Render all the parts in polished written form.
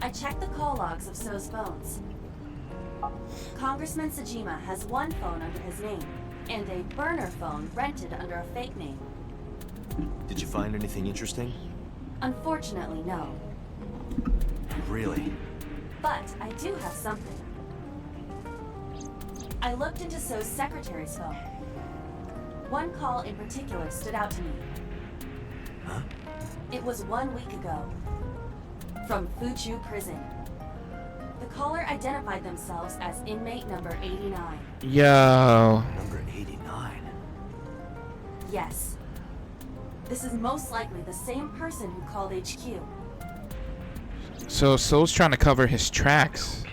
I checked the call logs of So's phones. Congressman Sajima has one phone under his name, and a burner phone rented under a fake name. Did you find anything interesting? Unfortunately, no. Really? But I do have something. I looked into So's secretary's phone. One call in particular stood out to me. Huh? It was 1 week ago. From Fuchu Prison. The caller identified themselves as inmate number 89. Yo. Number 89? Yes. This is most likely the same person who called HQ. So Soul's trying to cover his tracks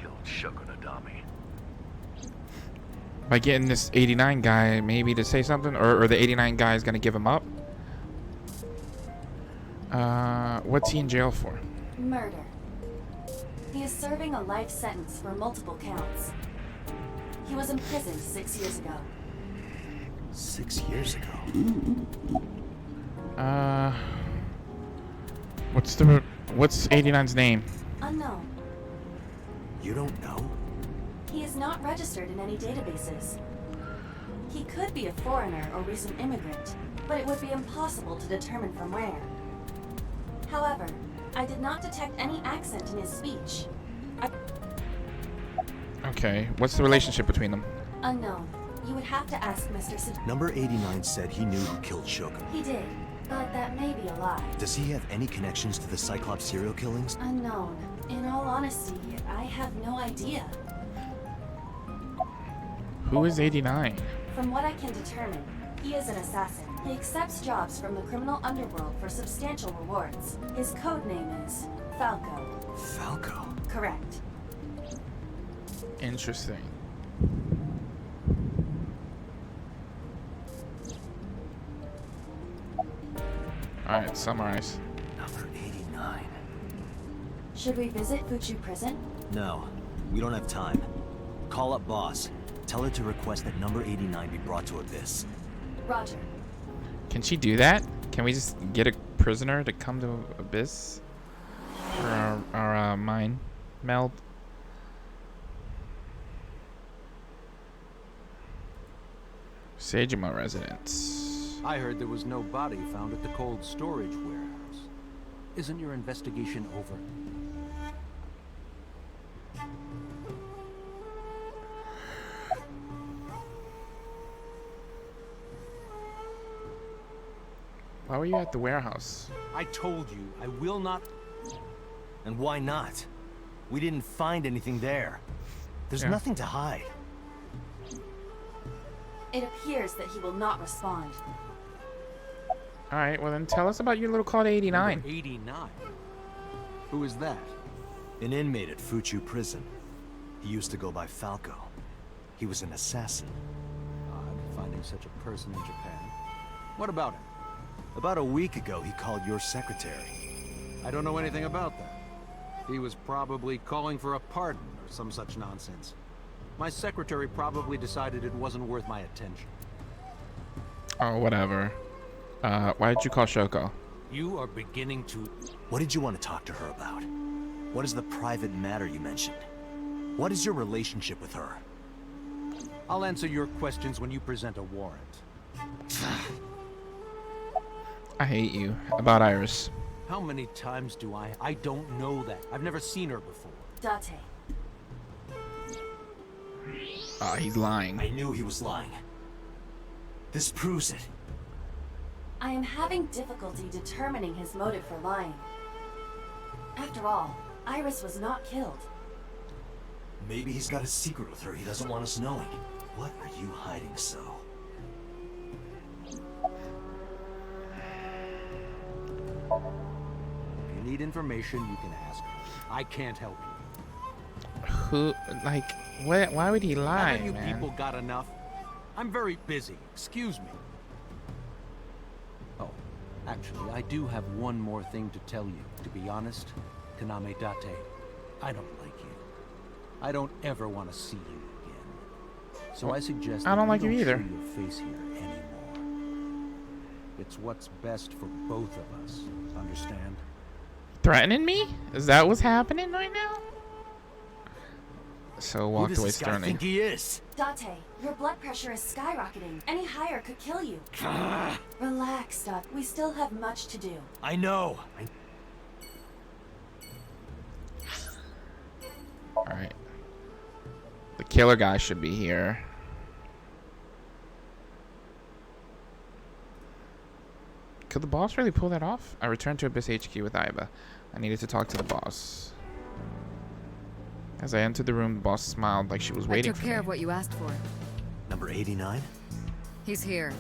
by getting this 89 guy maybe to say something, or the 89 guy is gonna give him up. What's he in jail for? Murder. He is serving a life sentence for multiple counts. He was imprisoned 6 years ago. 6 years ago? What's 89's name? Unknown. You don't know? He is not registered in any databases. He could be a foreigner or recent immigrant, but it would be impossible to determine from where. However, I did not detect any accent in his speech. Okay, what's the relationship between them? Unknown. You would have to ask Mr. Number 89 said he knew who killed Shogun. He did, but that may be a lie. Does he have any connections to the Cyclops serial killings? Unknown. In all honesty, I have no idea. Who is 89? From what I can determine, he is an assassin. He accepts jobs from the criminal underworld for substantial rewards. His code name is Falco. Falco? Correct. Interesting. Alright, summarize. Number 89. Should we visit Fuchu Prison? No, we don't have time. Call up boss. Tell her to request that number 89 be brought to Abyss. Roger. Can she do that? Can we just get a prisoner to come to Abyss? For our mind meld? Sagema residence. I heard there was no body found at the cold storage warehouse. Isn't your investigation over? Why were you at the warehouse? I told you, I will not. And why not? We didn't find anything there. There's nothing to hide. It appears that he will not respond. Alright, well then tell us about your little call to 89. Number 89? Who is that? An inmate at Fuchu Prison. He used to go by Falco. He was an assassin. Odd, finding such a person in Japan. What about him? About a week ago, he called your secretary. I don't know anything about that. He was probably calling for a pardon or some such nonsense. My secretary probably decided it wasn't worth my attention. Oh, whatever. Why did you call Shoko? You are beginning to... What did you want to talk to her about? What is the private matter you mentioned? What is your relationship with her? I'll answer your questions when you present a warrant. I hate you. About Iris. How many times do I don't know that. I've never seen her before. Date. He's lying. I knew he was lying. This proves it. I am having difficulty determining his motive for lying. After all, Iris was not killed. Maybe he's got a secret with her he doesn't want us knowing. What are you hiding, So? If you need information, you can ask her. I can't help you. Who, like, what? Why would he lie, Haven't you man? people got enough? I'm very busy. Excuse me. Oh, actually, I do have one more thing to tell you. To be honest, Kaname Date, I don't like you. I don't ever want to see you again. So I suggest I don't like you don't either. show your face here anymore. It's what's best for both of us. Understand? Threatening me? Is that what's happening right now? So Who walked does away this guy sternly. think he is? Date, your blood pressure is skyrocketing. Any higher could kill you. Relax, Dot. We still have much to do. I know. Alright. The killer guy should be here. Could the boss really pull that off? I returned to Abyss HQ with Iva. I needed to talk to the boss. As I entered the room, the boss smiled like she was waiting for me. I took care of what you asked for. Number 89? He's here.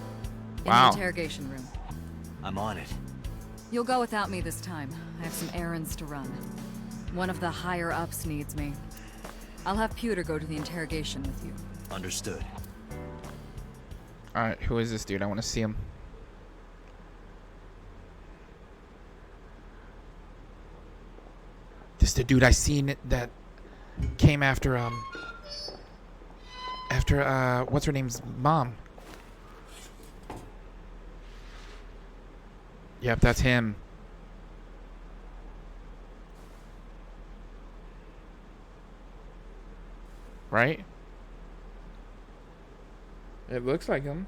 In Wow. the interrogation room. I'm on it. You'll go without me this time. I have some errands to run. One of the higher-ups needs me. I'll have Pewter go to the interrogation with you. Understood. Alright, who is this dude? I want to see him. This the dude I seen that came after what's her name's mom. Yep, that's him. Right? It looks like him.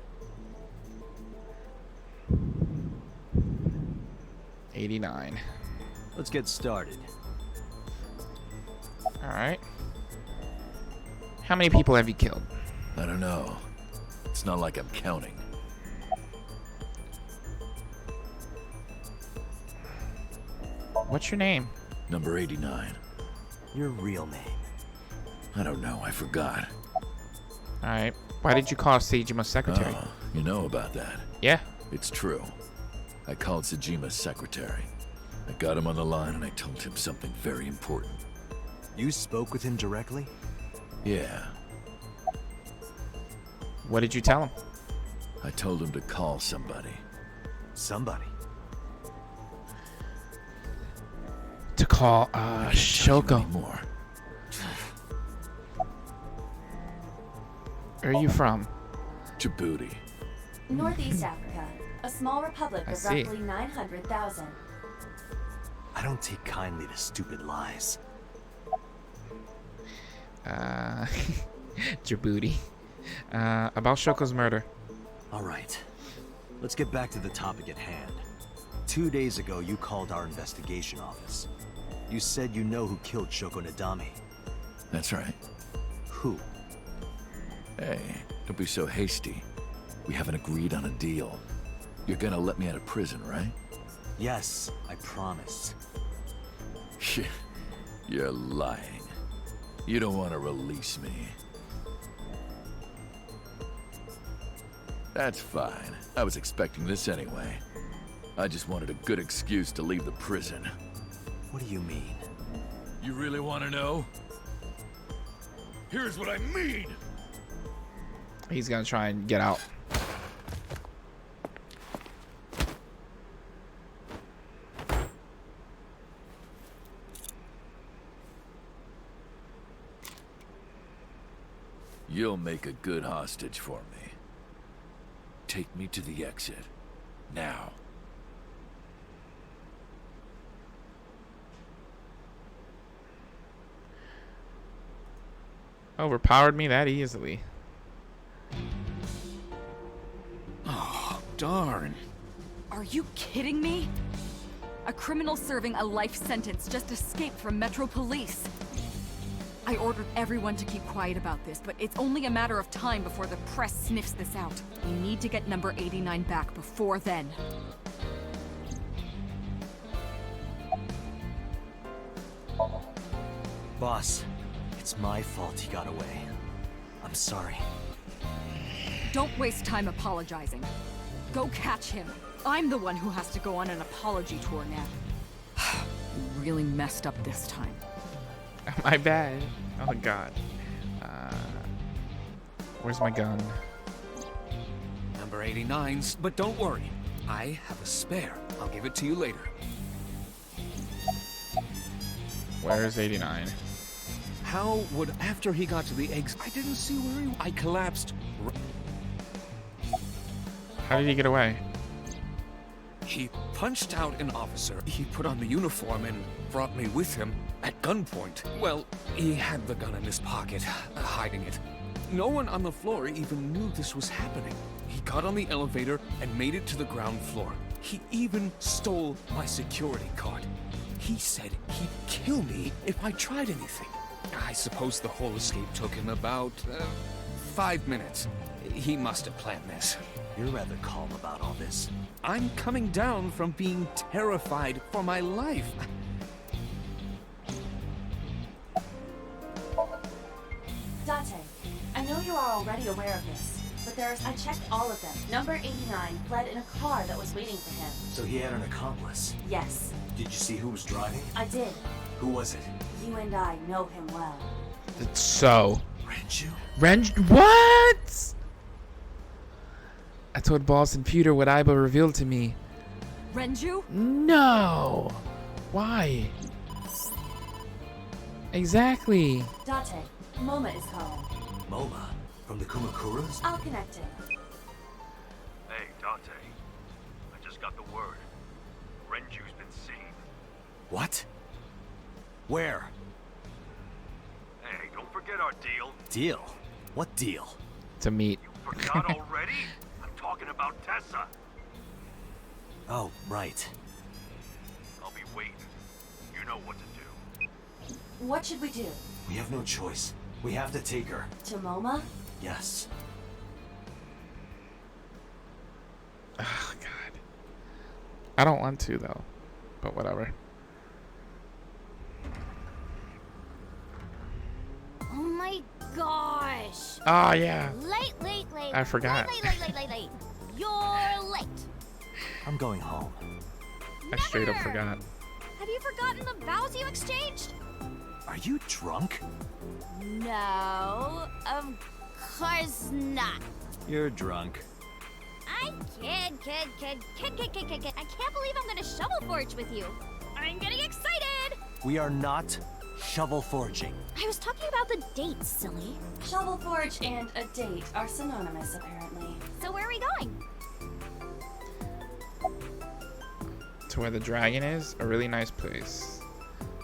89. Let's get started. Alright. How many people have you killed? I don't know. It's not like I'm counting. What's your name? Number 89. Your real name. I don't know, I forgot. Alright. Why did you call Seijima's secretary? Oh, you know about that. Yeah. It's true. I called Sejima's secretary. I got him on the line and I told him something very important. You spoke with him directly? Yeah, What did you tell him? I told him to call somebody. Somebody. To call I can't tell you Shoko. anymore. Where are you from? Djibouti. Northeast Africa, a small republic I of see. roughly 900,000. I don't take kindly to stupid lies. Djibouti. About Shoko's murder. All right. Let's get back to the topic at hand. 2 days ago, you called our investigation office. You said you know who killed Shoko Nadami. That's right. Who? Hey, don't be so hasty. We haven't agreed on a deal. You're gonna let me out of prison, right? Yes, I promise. You're lying. You don't want to release me. That's fine. I was expecting this anyway. I just wanted a good excuse to leave the prison. What do you mean? You really want to know? Here's what I mean! He's gonna try and get out. You'll make a good hostage for me. Take me to the exit. Now. Overpowered me that easily. Oh, darn. Are you kidding me? A criminal serving a life sentence just escaped from Metro Police. I ordered everyone to keep quiet about this, but it's only a matter of time before the press sniffs this out. We need to get number 89 back before then. Boss, it's my fault he got away. I'm sorry. Don't waste time apologizing. Go catch him. I'm the one who has to go on an apology tour now. You really messed up this time. My bad. Oh god. Where's my gun? Number 89's, but don't worry. I have a spare. I'll give it to you later. Where's 89? How would, after he got to the eggs, I didn't see where he... I collapsed. How did he get away? He punched out an officer. He put on the uniform and brought me with him at gunpoint. Well, he had the gun in his pocket, hiding it. No one on the floor even knew this was happening. He got on the elevator and made it to the ground floor. He even stole my security card. He said he'd kill me if I tried anything. I suppose the whole escape took him about 5 minutes. He must have planned this. You're rather calm about all this. I'm coming down from being terrified for my life. Date, I know you are already aware of this, but I checked all of them. Number 89 fled in a car that was waiting for him. So he had an accomplice. Yes, Did you see who was driving? I did. Who was it? You and I know him well. So. Renju? What? I told Boss and Peter what Aiba revealed to me. Renju? No. Why? Exactly. Date, Moma is calling. Moma? From the Kumakuras? I'll connect him. Hey, Date. I just got the word. Renju's been seen. What? Where? Hey, don't forget our deal. Deal? What deal? To meet. You forgot already? I'm talking about Tessa. Oh, right. I'll be waiting. You know what to do. What should we do? We have no choice. We have to take her. To Moma? Yes. Oh, God. I don't want to, though. But whatever. Oh my gosh. Oh, yeah. Late. I forgot. Late. You're late. I'm going home. I straight up Never. forgot. Have you forgotten the vows you exchanged? Are you drunk? No, of course not. You're drunk. I kid. I can't believe I'm gonna shovel forge with you. I'm getting excited. We are not shovel forging. I was talking about the dates, silly. Shovel Forge and a date are synonymous, apparently. So where are we going? To where the dragon is, a really nice place.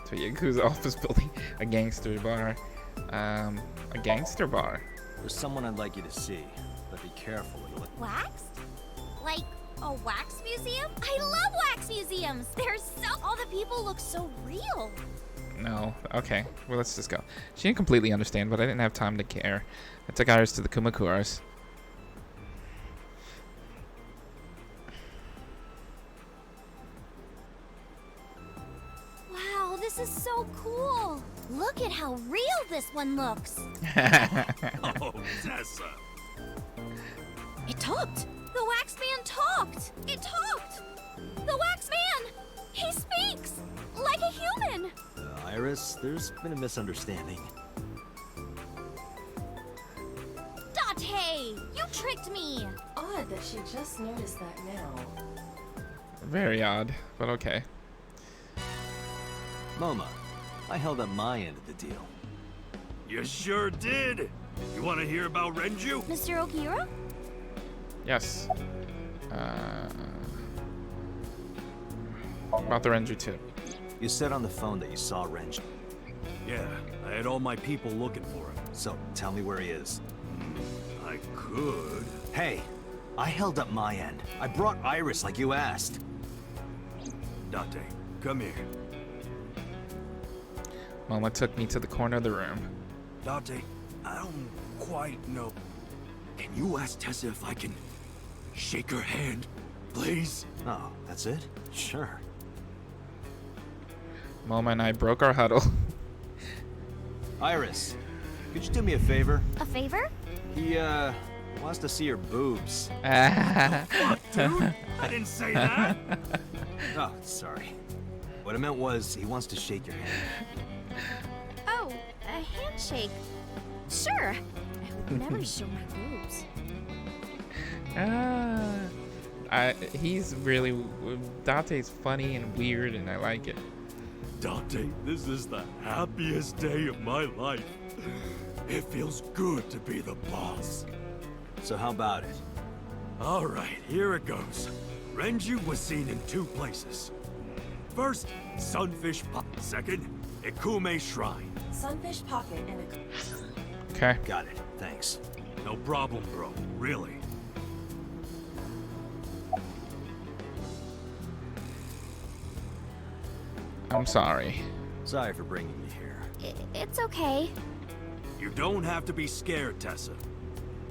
To a Yakuza office building, a gangster bar. A gangster bar. There's someone I'd like you to see, but be careful. Waxed? Like a wax museum? I love wax museums. All the people look so real. No. Okay. Well, let's just go. She didn't completely understand, but I didn't have time to care. I took Iris to the Kumakuras. Wow, this is so cool. Look at how real this one looks. Oh, Tessa. It talked. The wax man talked. It talked. The wax man. He speaks like a human. Iris, there's been a misunderstanding. Date, you tricked me. Odd that she just noticed that now. Very odd, but okay. Moma, I held up my end of the deal. You sure did. You want to hear about Renju? Mr. Okira? Yes. About the Renju tip. You said on the phone that you saw Renju. Yeah, I had all my people looking for him. So, tell me where he is. I could. Hey, I held up my end. I brought Iris like you asked. Date, come here. Mama took me to the corner of the room. Date, I don't quite know. Can you ask Tessa if I can shake her hand, please? Oh, that's it? Sure. Mama and I broke our huddle. Iris, could you do me a favor? A favor? He, wants to see your boobs. What, dude? I didn't say that. Oh, sorry. What I meant was, he wants to shake your hand. Oh, a handshake. Sure. I would never show my boobs. He's really... Dante's funny and weird, and I like it. Date, this is the happiest day of my life. It feels good to be the boss. So how about it? All right, here it goes. Renju was seen in 2 places. First, Sunfish Pocket. Second, Ikume Shrine. Sunfish Pocket and a... Okay. Got it. Thanks. No problem, bro. Really. I'm sorry. Sorry for bringing you here. It's okay. You don't have to be scared, Tessa.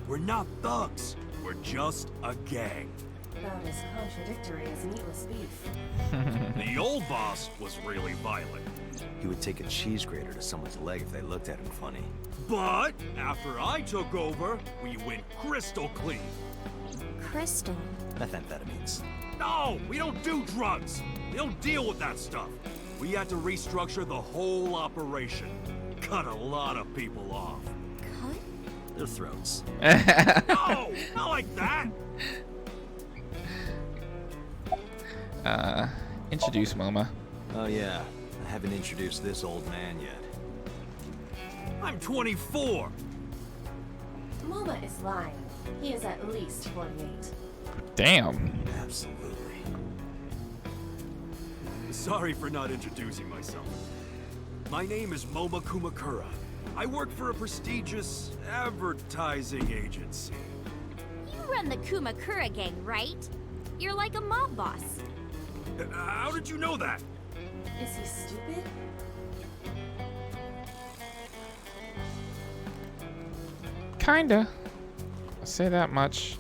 We're not thugs. We're just a gang. About as contradictory as meatless beef. The old boss was really violent. He would take a cheese grater to someone's leg if they looked at him funny. But after I took over, we went crystal clean. Crystal. Methamphetamines. No, we don't do drugs. We don't deal with that stuff. We had to restructure the whole operation. Cut a lot of people off. Cut? Their throats. No, not like that. Introduce Moma. Oh yeah, I haven't introduced this old man yet. I'm 24. Moma is lying. He is at least 48. Damn. Absolutely. Sorry for not introducing myself. My name is Moma Kumakura. I work for a prestigious advertising agency. You run the Kumakura gang, right? You're like a mob boss. How did you know that? Is he stupid? Kinda. I'll say that much.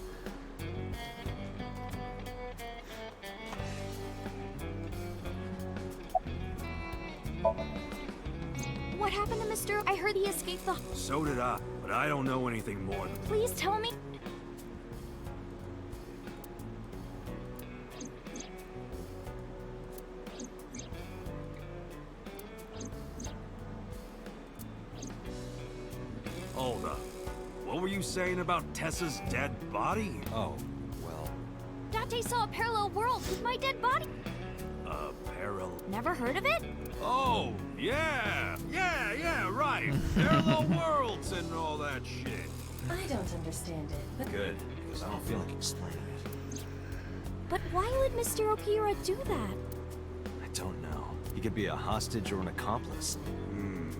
What happened to Mr. I heard he escaped the... So did I, but I don't know anything more than Please tell me. Hold up. What were you saying about Tessa's dead body? Oh, well. Date saw a parallel world with my dead body. Parallel... Never heard of it? Oh, yeah, right. Parallel worlds and all that shit. I don't understand it, but Good, because I don't feel like explaining it. But why would Mr. Okira do that? I don't know. He could be a hostage or an accomplice.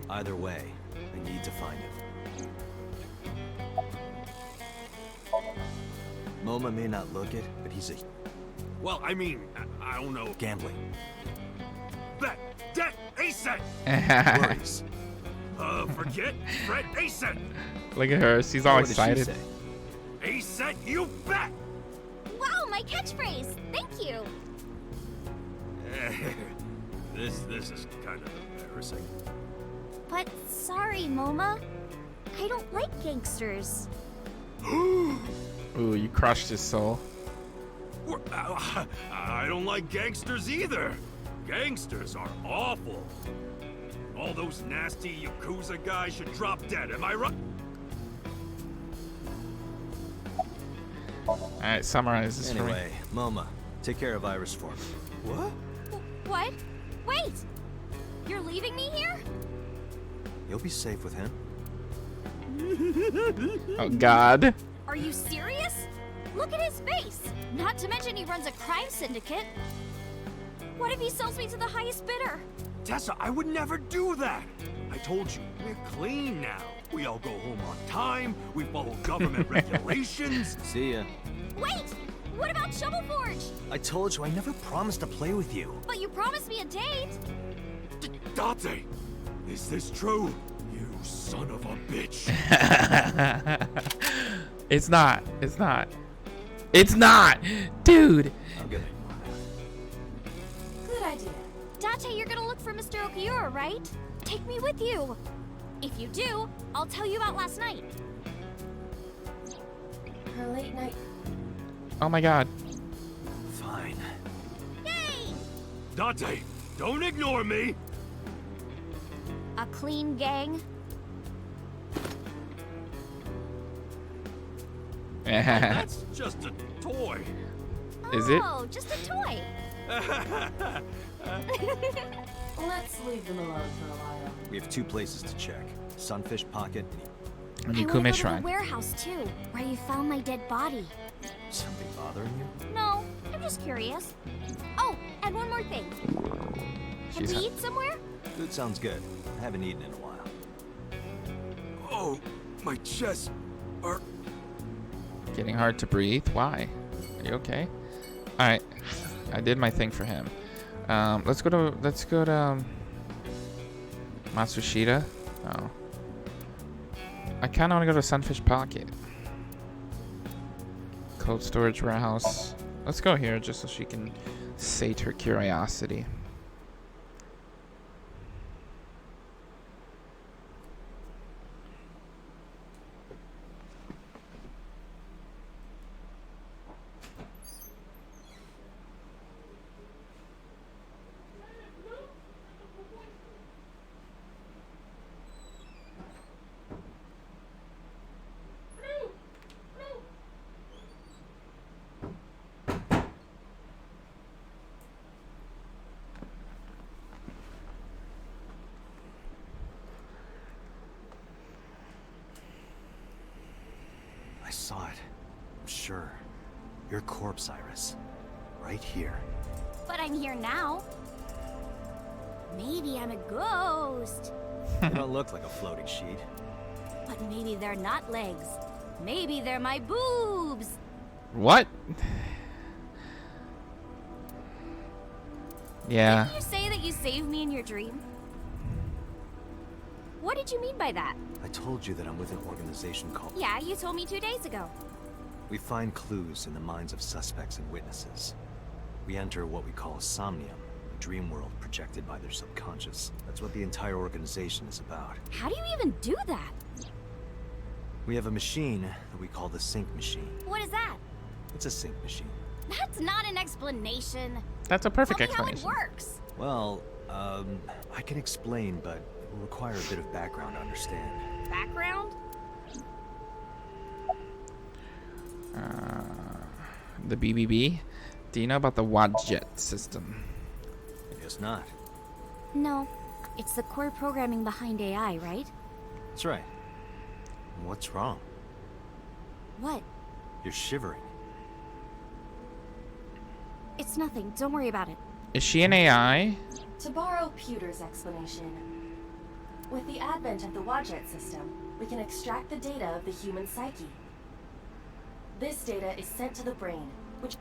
Either way, I need to find him. Moma may not look it, but he's a Well, I mean, I don't know. gambling. Bet, debt, ASET! Worries. Forget, Fred, ASET! Look at her. She's all What did she excited. say? ASET, you bet! Wow, my catchphrase. Thank you. This is kind of embarrassing. But sorry, Moma. I don't like gangsters. Ooh, you crushed his soul. I don't like gangsters either. Gangsters are awful. All those nasty Yakuza guys should drop dead, am I right? Alright, summarize this for me. Anyway, Moma, take care of Iris for me. What? What? Wait! You're leaving me here? You'll be safe with him. Oh, God. Are you serious? Look at his face! Not to mention he runs a crime syndicate. What if he sells me to the highest bidder? Tessa, I would never do that. I told you, we're clean now. We all go home on time. We follow government regulations. See ya. Wait! What about Shovel Forge? I told you I never promised to play with you. But you promised me a date. Date, is this true? You son of a bitch. It's not. It's not. It's not! Dude! I'm gonna. good idea. Date, you're gonna look for Mr. Okiura, right? Take me with you. If you do, I'll tell you about last night. Her late night. Oh my God. Fine. Yay! Date, don't ignore me. A clean gang. That's just a toy. Is it? Oh, just a toy. Let's leave them alone for a while. We have 2 places to check. Sunfish Pocket and And I wanna Ikume go to the Shrine. warehouse too, where you found my dead body. something bothering you? No, I'm just curious. Oh, and one more thing. Can She's we eat somewhere? Food sounds good. I haven't eaten in a while. Oh, my chest. Are Getting hard to breathe. Why? Are you okay? All right. I did my thing for him. Let's go to Matsushita. Oh. I kind of want to go to Sunfish Pocket. Cold storage warehouse. Let's go here just so she can sate her curiosity. I saw it. I'm sure. Your corpse, Iris. Right here. But I'm here now. Maybe I'm a ghost. You don't look like a floating sheet. But maybe they're not legs. Maybe they're my boobs. What? Yeah. Didn't you say that you saved me in your dream? What did you mean by that? I told you that I'm with an organization called... Yeah, you told me 2 days ago. We find clues in the minds of suspects and witnesses. We enter what we call a Somnium, a dream world projected by their subconscious. That's what the entire organization is about. How do you even do that? We have a machine that we call the sync machine. What is that? It's a sync machine. That's not an explanation. That's a perfect Tell me how explanation. it works. Well, I can explain, but it will require a bit of background to understand. Background? The BBB. Do you know about the Wadjet system? I guess not. No. It's the core programming behind AI, right? That's right. What's wrong? What? You're shivering. It's nothing. Don't worry about it. Is she an AI? To borrow Pewter's explanation, with the advent of the Wadjet system, we can extract the data of the human psyche. This data is sent to the brain, which...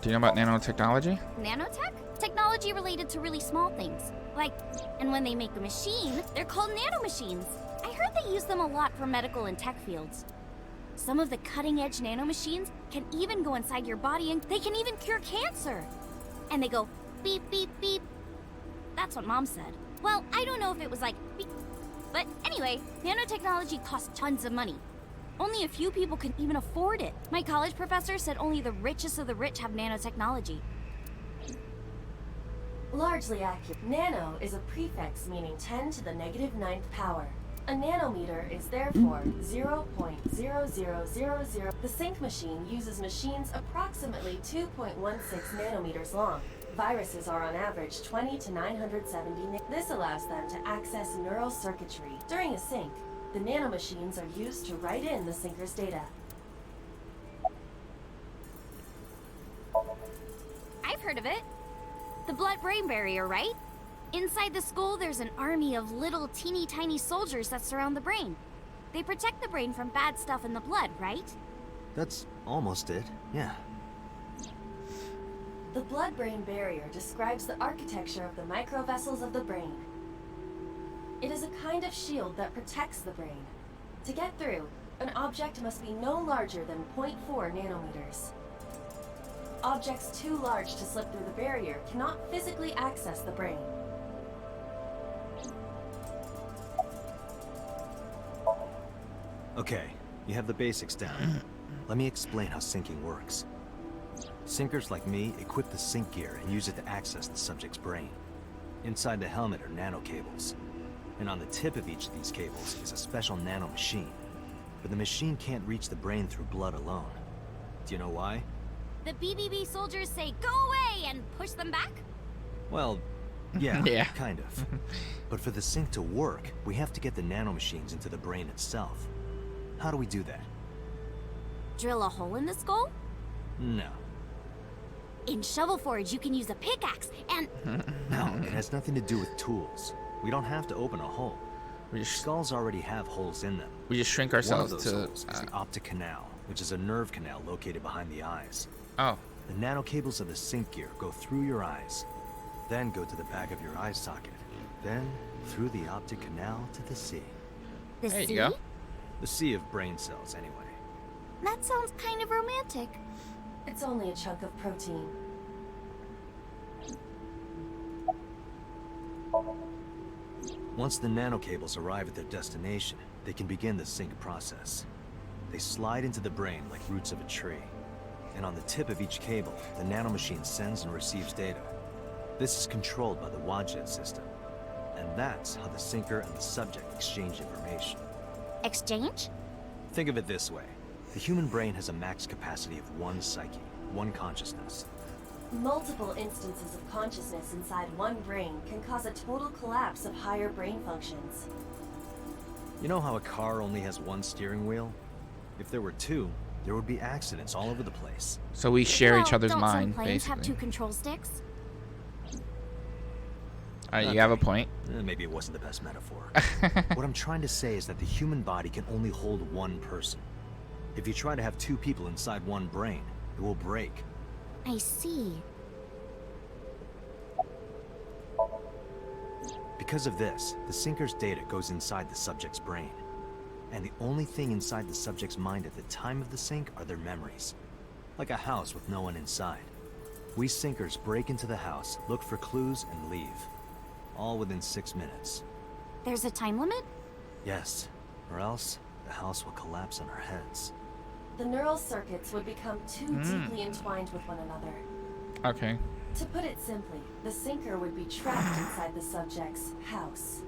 Do you know about nanotechnology? Nanotech? Technology related to really small things. Like, and when they make a machine, they're called nanomachines. I heard they use them a lot for medical and tech fields. Some of the cutting-edge nanomachines can even go inside your body and they can even cure cancer. And they go beep, beep, beep. That's what Mom said. Well, I don't know if it was like beep. But anyway, nanotechnology costs tons of money. Only a few people can even afford it. My college professor said only the richest of the rich have nanotechnology. Largely accurate. Nano is a prefix meaning 10 to the -9th power. A nanometer is therefore 0.0000. The sync machine uses machines approximately 2.16 nanometers long. Viruses are on average 20 to 970. This allows them to access neural circuitry. During a sync, the nanomachines are used to write in the syncer's data. I've heard of it. The blood-brain barrier, right? Inside the skull, there's an army of little teeny tiny soldiers that surround the brain. They protect the brain from bad stuff in the blood, right? That's almost it, yeah. The blood-brain barrier describes the architecture of the microvessels of the brain. It is a kind of shield that protects the brain. To get through, an object must be no larger than 0.4 nanometers. Objects too large to slip through the barrier cannot physically access the brain. Okay, you have the basics down. Let me explain how syncing works. Syncers like me equip the sync gear and use it to access the subject's brain. Inside the helmet are nanocables. And on the tip of each of these cables is a special nanomachine. But the machine can't reach the brain through blood alone. Do you know why? The BBB soldiers say, "Go away," and push them back? Well, yeah, Yeah. kind of. But for the sync to work, we have to get the nanomachines into the brain itself. How do we do that? Drill a hole in the skull? No. In Shovel Forge, you can use a pickaxe and... No, it has nothing to do with tools. We don't have to open a hole. We just Skulls already have holes in them. shrink One of ourselves those to. holes is the optic canal, which is a nerve canal located behind the eyes. Oh, The nanocables of the sync gear go through your eyes, then go to the back of your eye socket, then through the optic canal to the sea. The there sea? you go. The sea of brain cells, anyway. That sounds kind of romantic. It's only a chunk of protein. Once the nanocables arrive at their destination, they can begin the sync process. They slide into the brain like roots of a tree. And on the tip of each cable, the nanomachine sends and receives data. This is controlled by the Wadjet system. And that's how the syncer and the subject exchange information. Exchange? Think of it this way. The human brain has a max capacity of one psyche, one consciousness. Multiple instances of consciousness inside one brain can cause a total collapse of higher brain functions. You know how a car only has one steering wheel? If there were two, there would be accidents all over the place. So we share each Well, other's don't mind, some planes have basically. 2 control sticks? Alright, you have a point. Maybe it wasn't the best metaphor. What I'm trying to say is that the human body can only hold one person. If you try to have 2 people inside one brain, it will break. I see. Because of this, the syncer's data goes inside the subject's brain. And the only thing inside the subject's mind at the time of the sync are their memories. Like a house with no one inside. We syncers break into the house, look for clues, and leave. All within 6 minutes. There's a time limit? Yes, or else the house will collapse on our heads. The neural circuits would become too deeply entwined with one another. Okay. To put it simply, the syncer would be trapped inside the subject's house.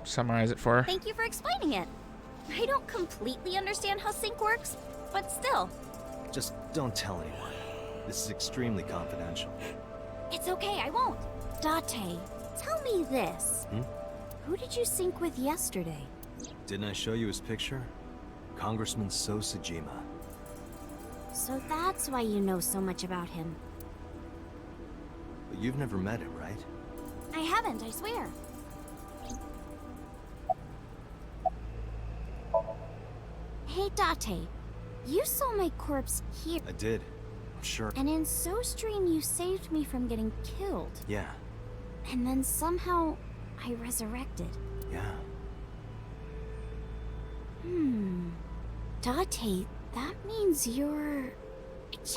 Summarize it for her. Thank you for explaining it. I don't completely understand how sync works, but still. Just don't tell anyone. This is extremely confidential. It's okay, I won't. Date, tell me this. Who did you sync with yesterday? Didn't I show you his picture? Congressman So Sejima. So that's why you know so much about him. But you've never met him, right? I haven't, I swear. Hey, Date, you saw my corpse here, I did. I'm sure. and in SoStream you saved me from getting killed. Yeah, And then somehow I resurrected. yeah. Date, that means you're... Achoo!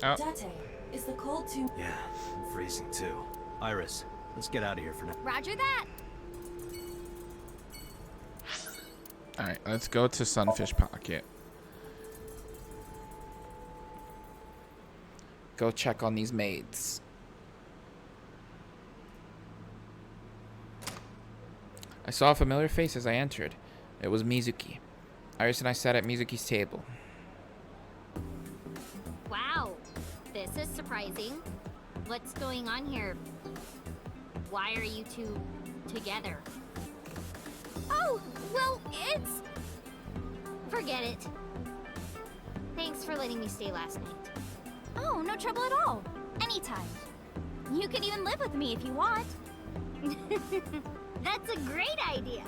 Oh, Date, is the cold too... Yeah, I'm freezing too. Iris, let's get out of here for now. Roger that. alright, let's go to Sunfish Pocket. Go check on these maids. I saw a familiar face as I entered. It was Mizuki. Iris and I sat at Mizuki's table. Wow, this is surprising. What's going on here? Why are you two together? Oh, well, it's... Forget it. Thanks for letting me stay last night. Oh, no trouble at all. Anytime. You can even live with me if you want. That's a great idea.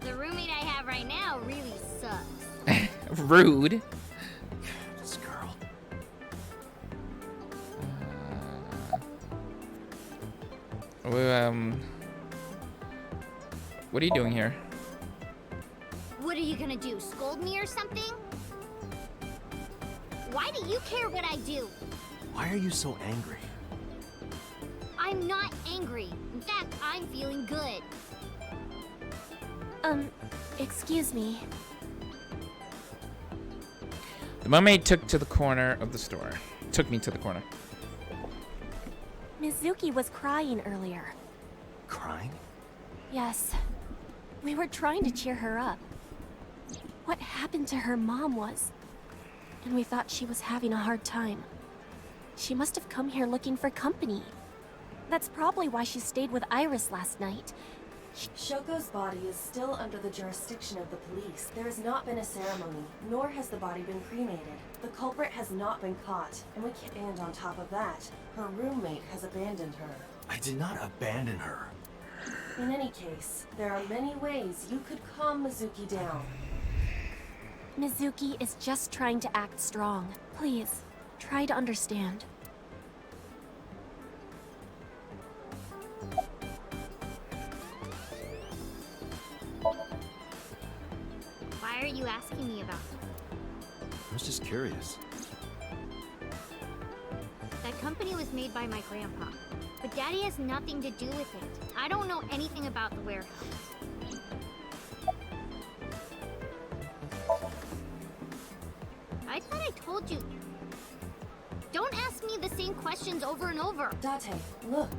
The roommate I have right now really sucks. Rude. This girl. What are you doing here? What are you gonna do, scold me or something? Why do you care what I do? Why are you so angry? I'm not angry. In fact, I'm feeling good. Excuse me. The mermaid took me to the corner. Mizuki was crying earlier. Crying? Yes. We were trying to cheer her up. What happened to her mom was... And we thought she was having a hard time. She must have come here looking for company. That's probably why she stayed with Iris last night. Shoko's body is still under the jurisdiction of the police. There has not been a ceremony, nor has the body been cremated. The culprit has not been caught, and we can't. And on top of that, her roommate has abandoned her. I did not abandon her. In any case, there are many ways you could calm Mizuki down. Mizuki is just trying to act strong. Please, try to understand. Why are you asking me about it? I was just curious. That company was made by my grandpa, but Daddy has nothing to do with it. I don't know anything about the warehouse. I thought I told you. Don't ask me the same questions over and over. Date, look.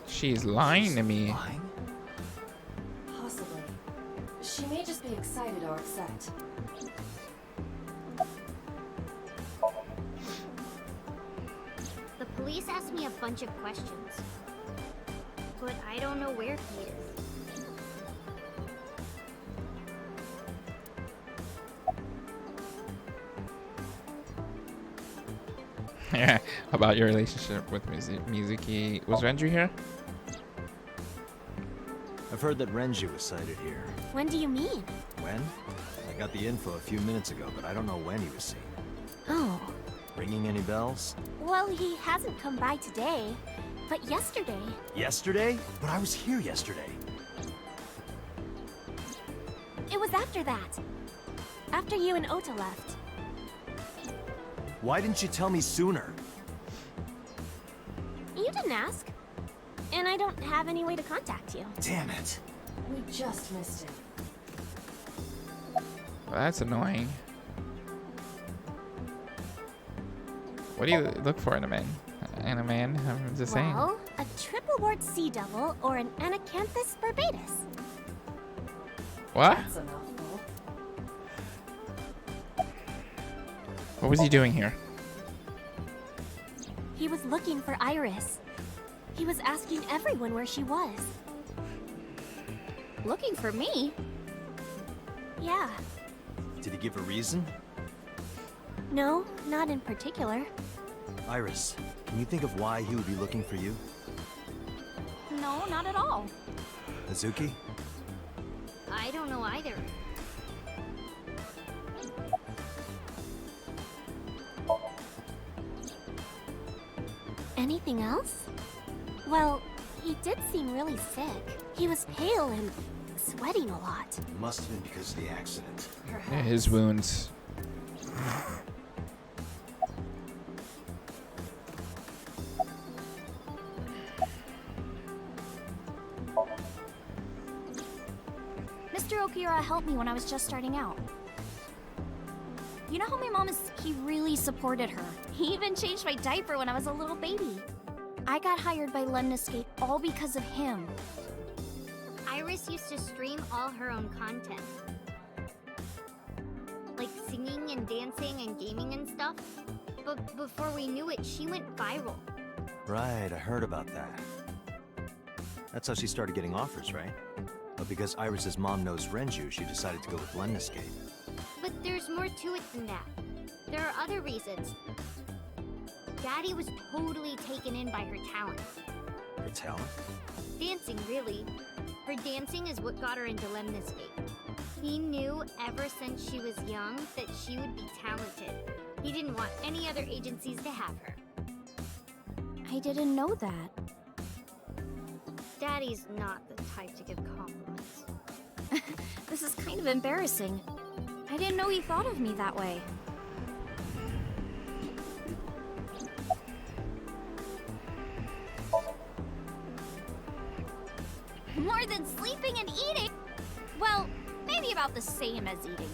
She's lying to me. Lying? Possibly. She may just be excited or upset. The police asked me a bunch of questions, but I don't know where he is. Yeah, about your relationship with Mizuki. Was Renju here? I've heard that Renju was sighted here. When do you mean? When? I got the info a few minutes ago, but I don't know when he was seen. Oh. Ringing any bells? Well, he hasn't come by today, but yesterday. Yesterday? But I was here yesterday. It was after that. After you and Ota left. Why didn't you tell me sooner? You didn't ask. And I don't have any way to contact you. Damn it. We just missed it. Well, that's annoying. What do you look for in a man? In a man? I'm just saying. Well, a triple wart sea devil or an Anacanthus barbatus. What? That's a mouthful. What was he doing here? He was looking for Iris. He was asking everyone where she was. Looking for me? Yeah. Did he give a reason? No, not in particular. Iris, can you think of why he would be looking for you? No, not at all. Mizuki? I don't know either. Anything else? Well, he did seem really sick. He was pale and sweating a lot. Must have been because of the accident. Yeah, his wounds. Mr. Okira helped me when I was just starting out. You know how my mom is? He really supported her. He even changed my diaper when I was a little baby. I got hired by Lemniscape all because of him. Iris used to stream all her own content. Like singing and dancing and gaming and stuff. But before we knew it, she went viral. Right, I heard about that. That's how she started getting offers, right? But because Iris's mom knows Renju, she decided to go with Lemniscape. But there's more to it than that. There are other reasons. Daddy was totally taken in by her talent. Her talent? Dancing, really. Her dancing is what got her into Lemniscape. He knew ever since she was young that she would be talented. He didn't want any other agencies to have her. I didn't know that. Daddy's not the type to give compliments. This is kind of embarrassing. I didn't know he thought of me that way. More than sleeping and eating? Well, maybe about the same as eating.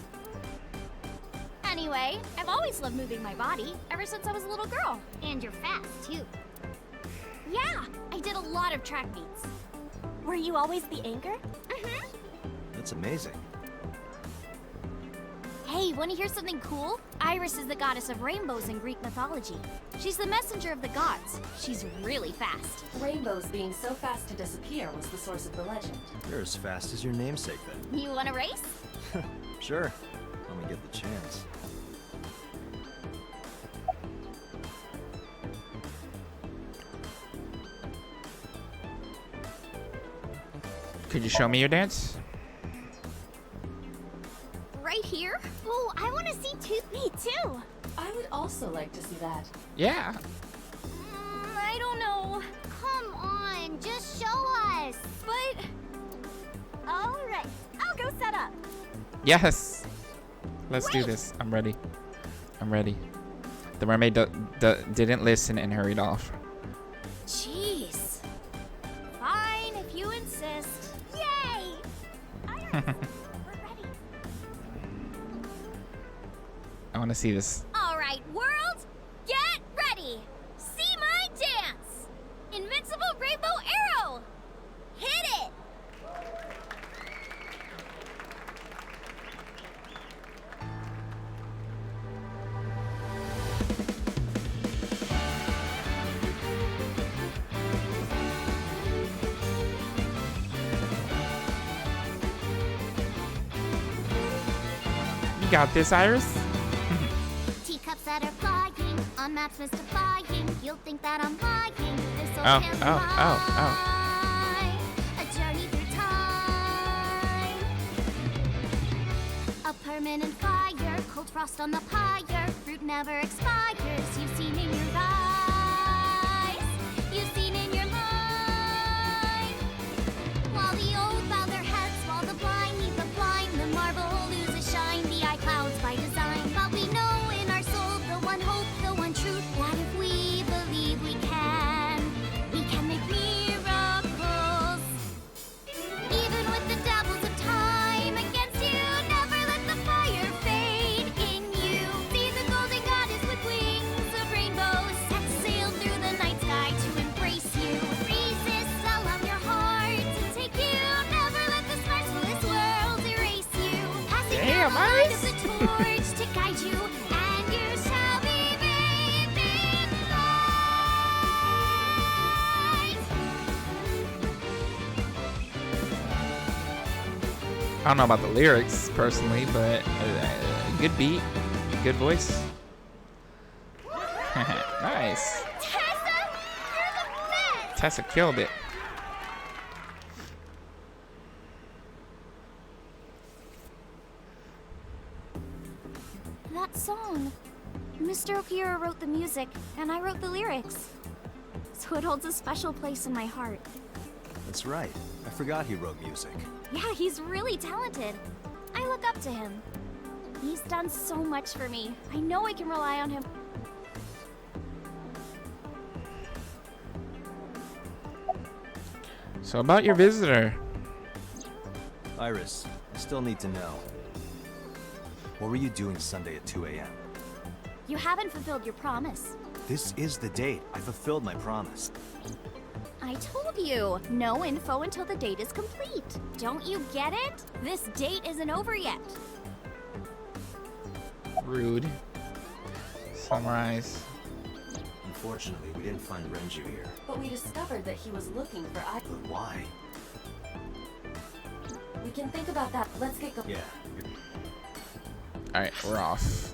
Anyway, I've always loved moving my body, ever since I was a little girl. And you're fast, too. Yeah, I did a lot of track meets. Were you always the anchor? Mm-hmm. That's amazing. Hey, Hey, wanna hear something cool? Iris is the goddess of rainbows in Greek mythology. She's the messenger of the gods. She's really fast. Rainbows being so fast to disappear was the source of the legend. You're as fast as your namesake, then. You wanna race? Sure, when we get the chance. Could you show me your dance? Right here? Oh, I wanna see too. Me too. I would also like to see that. Yeah. I don't know. Come on, just show us. But... Alright, I'll go set up. Yes. Let's do this. I'm ready. I'm ready. The mermaid didn't listen and hurried off. Jeez. Fine, if you insist. Yay! Iris, we're ready. I want to see this. Alright, world, get ready. See my dance. Invincible Rainbow Arrow. Hit it. You got this, Iris? Teacups that are flying, on maps mystifying. You'll think that I'm lying. This'll Oh, carry oh, oh, oh. a journey through time. A permanent fire, cold frost on the pyre. Fruit never expires. You've seen in your eyes. You've seen in your mind. While the old bow their heads, while the blind lead the blind, the marble loses shine. The eye clouds by design. But we know in our soul the one hope, the one truth, that if we believe we can make miracles. Even with the dabbles of time against you, never let the fire fade in you. See the golden goddess with wings of rainbows, set sail through the night sky to embrace you. Resist, allow your heart to take you. Never let the scars of this world erase you. Passing the Damn, light Iris. of the torch to guide you, and you shall be bathed in light. I don't know about the lyrics personally, but good beat, good voice. Nice. Tessa, you're the best! Tessa killed it. That song. Mr. Okira wrote the music, and I wrote the lyrics. So it holds a special place in my heart. That's right. I forgot he wrote music. Yeah, he's really talented. I look up to him. He's done so much for me. I know I can rely on him. So about your visitor. Iris, I still need to know. What were you doing Sunday at 2 a.m.? You haven't fulfilled your promise. This is the date. I fulfilled my promise. I told you, no info until the date is complete. Don't you get it? This date isn't over yet. Rude. Summarize. Unfortunately, we didn't find Renju here. But we discovered that he was looking for I. But why? We can think about that. Let's get going. Yeah. Alright, we're off.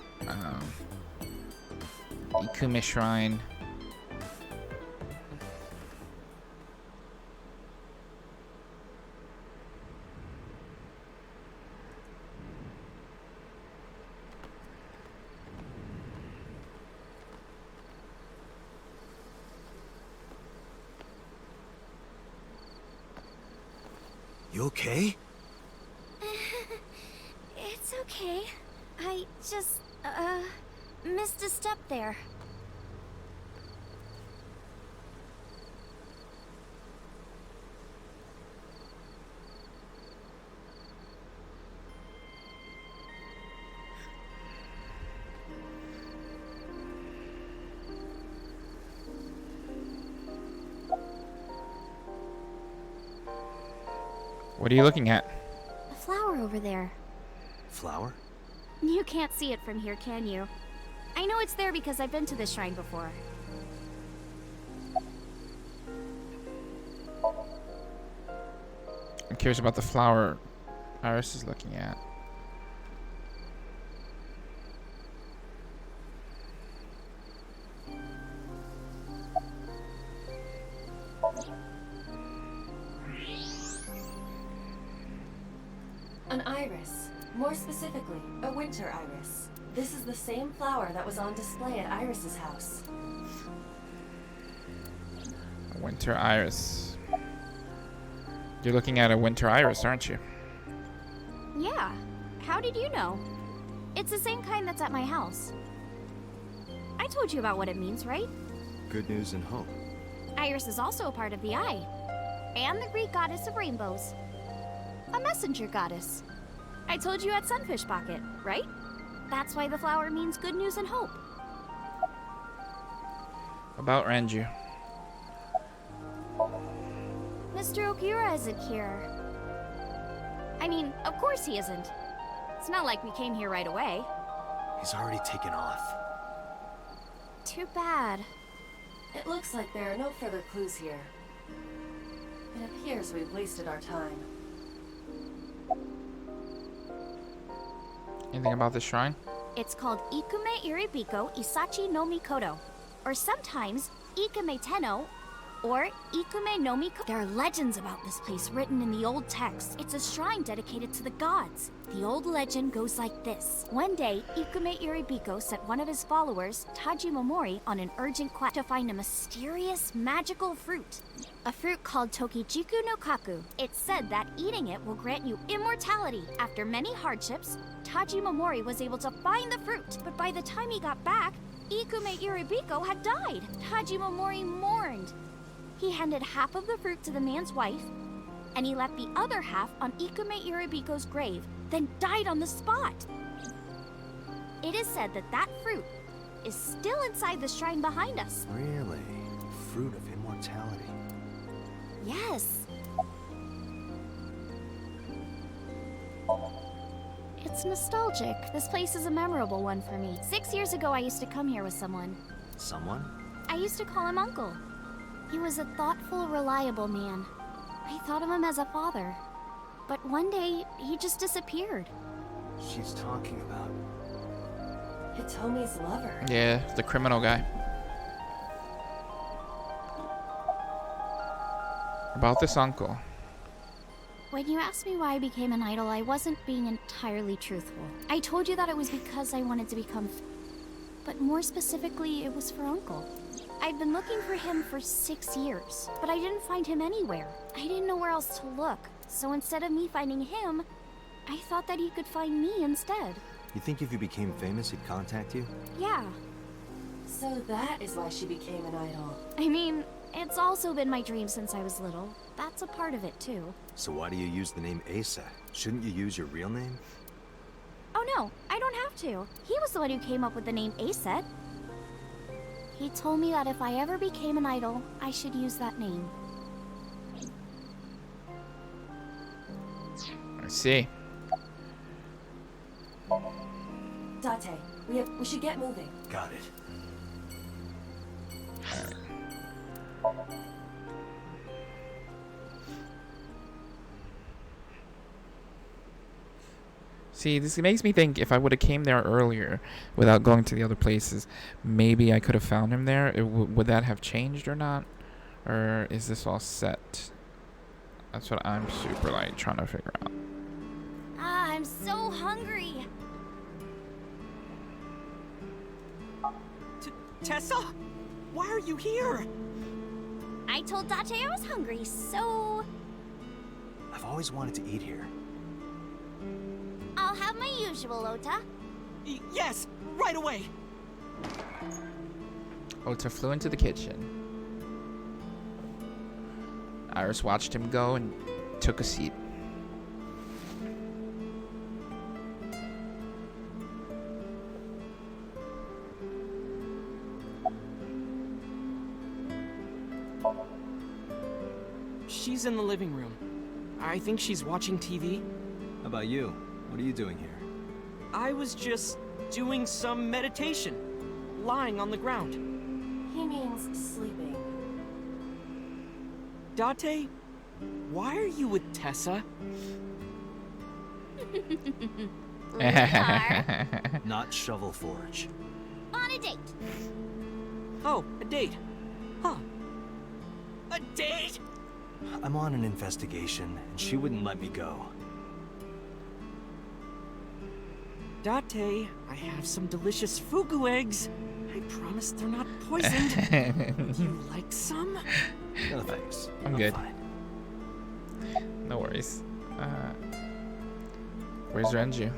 Ikume Shrine. You okay? It's okay. I just, missed a step there. What are you looking at? A flower over there. Flower? You can't see it from here, can you? I know it's there because I've been to this shrine before. I'm curious about the flower Iris is looking at. An iris. More specifically, a winter iris. This is the same flower that was on display at Iris's house. A winter iris. You're looking at a winter iris, aren't you? Yeah. How did you know? It's the same kind that's at my house. I told you about what it means, right? Good news and hope. Iris is also a part of the eye. And the Greek goddess of rainbows. A messenger goddess. I told you at Sunfish Pocket, right? That's why the flower means good news and hope. About Ranju. Mr. Okura isn't here. I mean, of course he isn't. It's not like we came here right away. He's already taken off. Too bad. It looks like there are no further clues here. It appears we've wasted our time. Anything about this shrine? It's called Ikume Iribiko Isachi no Mikoto, or sometimes Ikume Tenno, or Ikume no Mikoto. There are legends about this place written in the old text. It's a shrine dedicated to the gods. The old legend goes like this. One day, Ikume Iribiko sent one of his followers, Taji Momori, on an urgent quest to find a mysterious, magical fruit. A fruit called Tokijiku no Kaku. It's said that eating it will grant you immortality. After many hardships, Taji Momori was able to find the fruit, but by the time he got back, Ikume Iribiko had died. Taji Momori mourned. He handed half of the fruit to the man's wife, and he left the other half on Ikume Iribiko's grave, then died on the spot. It is said that that fruit is still inside the shrine behind us. Really? Fruit of immortality. Yes. It's nostalgic. This place is a memorable one for me. 6 years ago, I used to come here with someone. Someone? I used to call him Uncle. He was a thoughtful, reliable man. I thought of him as a father. But one day, he just disappeared. She's talking about... Hitomi's lover. Yeah, the criminal guy. About this uncle. When you asked me why I became an idol, I wasn't being entirely truthful. I told you that it was because I wanted to become... But more specifically, it was for Uncle. I'd been looking for him for 6 years, but I didn't find him anywhere. I didn't know where else to look, so instead of me finding him, I thought that he could find me instead. You think if you became famous, he'd contact you? Yeah. So that is why she became an idol. I mean, it's also been my dream since I was little. That's a part of it, too. So why do you use the name Asa? Shouldn't you use your real name? Oh no, I don't have to. He was the one who came up with the name Aset. He told me that if I ever became an idol, I should use that name. I see. Date, we should get moving. Got it. See, this makes me think if I would have came there earlier without going to the other places, maybe I could have found him there. Would that have changed or not? Or is this all set? That's what I'm super like trying to figure out. Ah, I'm so hungry. Tessa? Why are you here? I told Date I was hungry, so... I've always wanted to eat here. I'll have my usual, Ota. Yes, right away. Ota flew into the kitchen. Iris watched him go and took a seat. She's in the living room. I think she's watching TV. How about you? What are you doing here? I was just doing some meditation, lying on the ground. He means sleeping. Date, why are you with Tessa? We are Not Shovel Forge. on a date. Oh, a date. Huh. A date? I'm on an investigation, and she wouldn't let me go. Date, I have some delicious fugu eggs. I promise they're not poisoned. You like some? No thanks. I'm good. Fine. No worries. Where's Renju?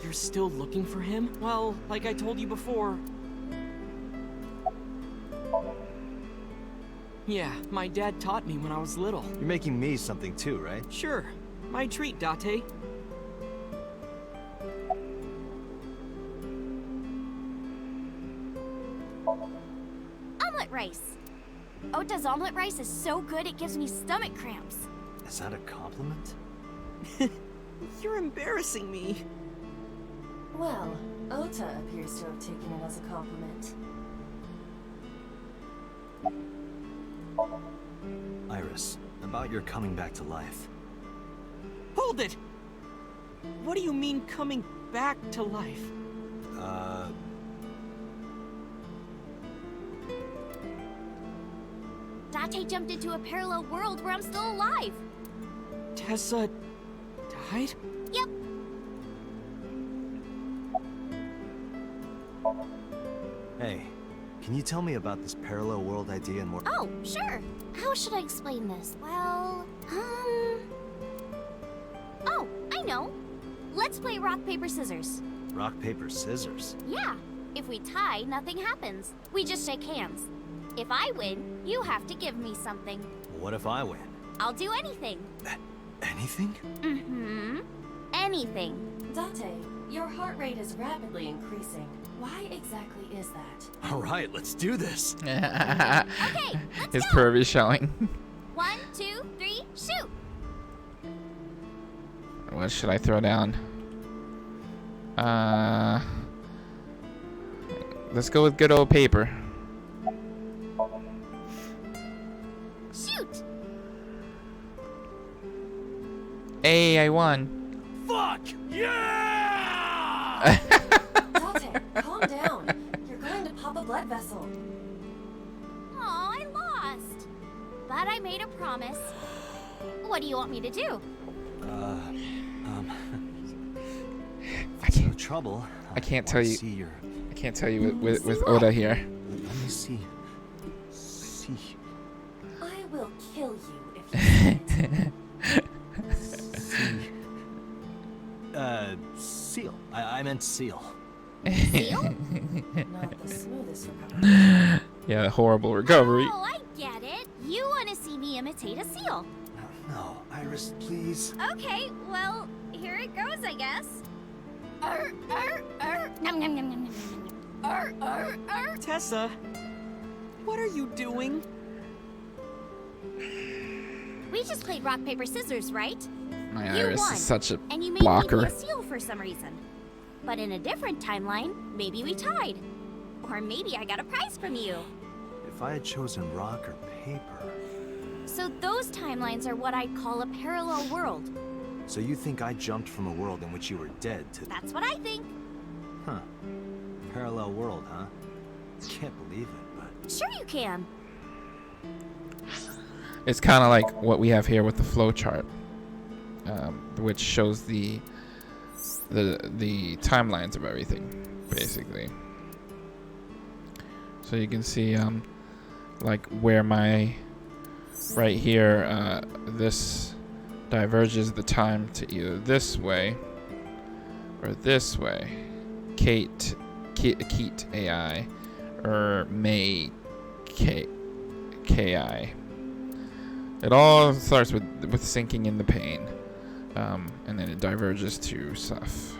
You're still looking for him? Well, like I told you before. Yeah, my dad taught me when I was little. You're making me something too, right? Sure. My treat, Date. Omelet rice. Ota's omelet rice is so good it gives me stomach cramps. Is that a compliment? You're embarrassing me. Well, Ota appears to have taken it as a compliment. Iris, about your coming back to life. Hold it! What do you mean coming back to life? Date jumped into a parallel world where I'm still alive. Tessa died? Yep. Hey, can you tell me about this parallel world idea in more? Oh, sure. How should I explain this? Well, Oh, I know. Let's play rock, paper, scissors. Rock, paper, scissors. Yeah. If we tie, nothing happens. We just shake hands. If I win, you have to give me something. What if I win? I'll do anything. Anything? Mm-hmm. Anything. Date, your heart rate is rapidly increasing. Why exactly is that? All right, let's do this. Okay, let's His go. curve is showing. 1, 2, 3, shoot. What should I throw down? Let's go with good old paper. Shoot. Hey, I won. Fuck! Yeah! Date, calm down. You're going to pop a blood vessel. Aw, I lost. But I made a promise. What do you want me to do? If it's no trouble. I can't wanna tell you. See your... I can't tell you with See what? Oda here. Let me see. See. I will kill you if you See. Seal. I meant seal. Seal? Not the smoothest recovery. Yeah, horrible recovery. Oh, I get it. You want to see me imitate a seal. No, Iris, please. Okay, well, here it goes, I guess. Nom, nom, nom, nom, nom, nom. Tessa, what are you doing? We just played rock, paper, scissors, right? My You Iris won, is such a and you made me blocker. be a seal for some reason. But in a different timeline, maybe we tied. Or maybe I got a prize from you. If I had chosen rock or paper... So those timelines are what I'd call a parallel world. So you think I jumped from a world in which you were dead to... That's what I think. Huh. Parallel world, huh? Can't believe it, but... Sure you can. It's kind of like what we have here with the flow chart, which shows the timelines of everything, basically. So you can see like where my right here this diverges the time to either this way or this way. Keat AI or May Ki. It all starts with sinking in the pain, and then it diverges to stuff.